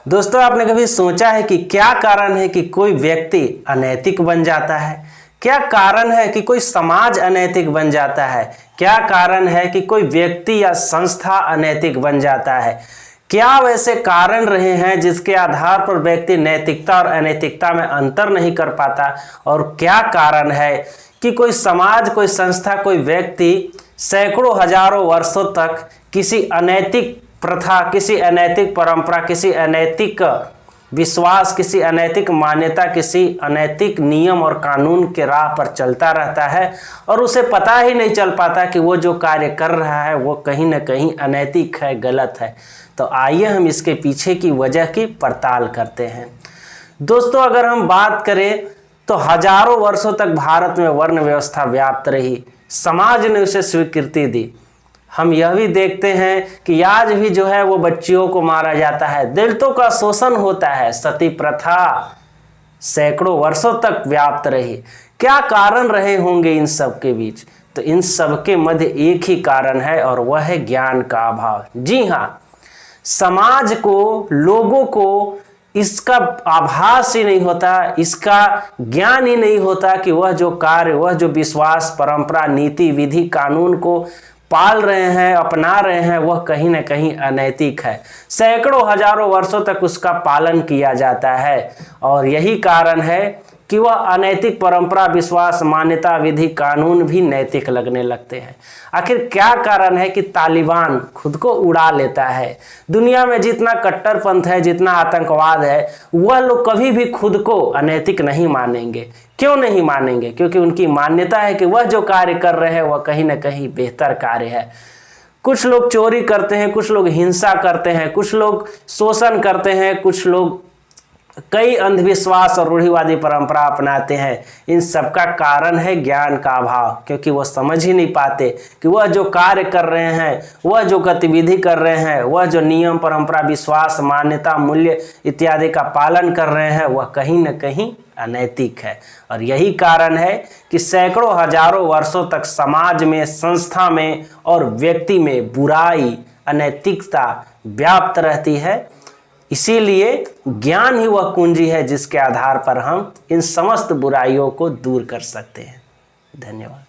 दोस्तों, आपने कभी सोचा है कि क्या कारण है कि कोई व्यक्ति अनैतिक बन जाता है? क्या कारण है कि कोई समाज अनैतिक बन जाता है? क्या कारण है कि कोई व्यक्ति या संस्था अनैतिक बन जाता है? क्या वैसे कारण रहे हैं जिसके आधार पर व्यक्ति नैतिकता और अनैतिकता में अंतर नहीं कर पाता? और क्या कारण है कि कोई समाज, कोई संस्था, कोई व्यक्ति सैकड़ों हजारों वर्षों तक किसी अनैतिक प्रथा, किसी अनैतिक परंपरा, किसी अनैतिक विश्वास, किसी अनैतिक मान्यता, किसी अनैतिक नियम और कानून के राह पर चलता रहता है और उसे पता ही नहीं चल पाता कि वो जो कार्य कर रहा है वो कहीं ना कहीं अनैतिक है, गलत है। तो आइए हम इसके पीछे की वजह की पड़ताल करते हैं। दोस्तों, अगर हम बात करें तो हजारों वर्षों तक भारत में वर्ण व्यवस्था व्याप्त रही, समाज ने उसे स्वीकृति दी। हम यह भी देखते हैं कि आज भी जो है वो बच्चियों को मारा जाता है, दलितों का शोषण होता है, सती प्रथा सैकड़ों वर्षों तक व्याप्त रही। क्या कारण रहे होंगे इन सब के बीच? तो इन सब के मध्य एक ही कारण है और वह है ज्ञान का अभाव। जी हाँ, समाज को, लोगों को इसका आभास ही नहीं होता, इसका ज्ञान ही नहीं होता कि वह जो कार्य, वह जो विश्वास, परंपरा, नीति, विधि, कानून को पाल रहे हैं, अपना रहे हैं, वह कहीं ना कहीं अनैतिक है। सैकड़ों हजारों वर्षों तक उसका पालन किया जाता है और यही कारण है कि वह अनैतिक परंपरा, विश्वास, मान्यता, विधि, कानून भी नैतिक लगने लगते हैं। आखिर क्या कारण है कि तालिबान खुद को उड़ा लेता है? दुनिया में जितना कट्टरपंथ है, जितना आतंकवाद है, वह लोग कभी भी खुद को अनैतिक नहीं मानेंगे। क्यों नहीं मानेंगे? क्योंकि उनकी मान्यता है कि वह जो कार्य कर रहे हैं वह कहीं ना कहीं बेहतर कार्य है। कुछ लोग चोरी करते हैं, कुछ लोग हिंसा करते हैं, कुछ लोग शोषण करते हैं, कुछ लोग कई अंधविश्वास और रूढ़िवादी परंपरा अपनाते हैं। इन सब का कारण है ज्ञान का अभाव, क्योंकि वह समझ ही नहीं पाते कि वह जो कार्य कर रहे हैं, वह जो गतिविधि कर रहे हैं, वह जो नियम, परंपरा, विश्वास, मान्यता, मूल्य इत्यादि का पालन कर रहे हैं वह कहीं न कहीं अनैतिक है। और यही कारण है कि सैकड़ों हजारों वर्षों तक समाज में, संस्था में और व्यक्ति में बुराई, अनैतिकता व्याप्त रहती है। इसीलिए ज्ञान ही वह कुंजी है जिसके आधार पर हम इन समस्त बुराइयों को दूर कर सकते हैं। धन्यवाद।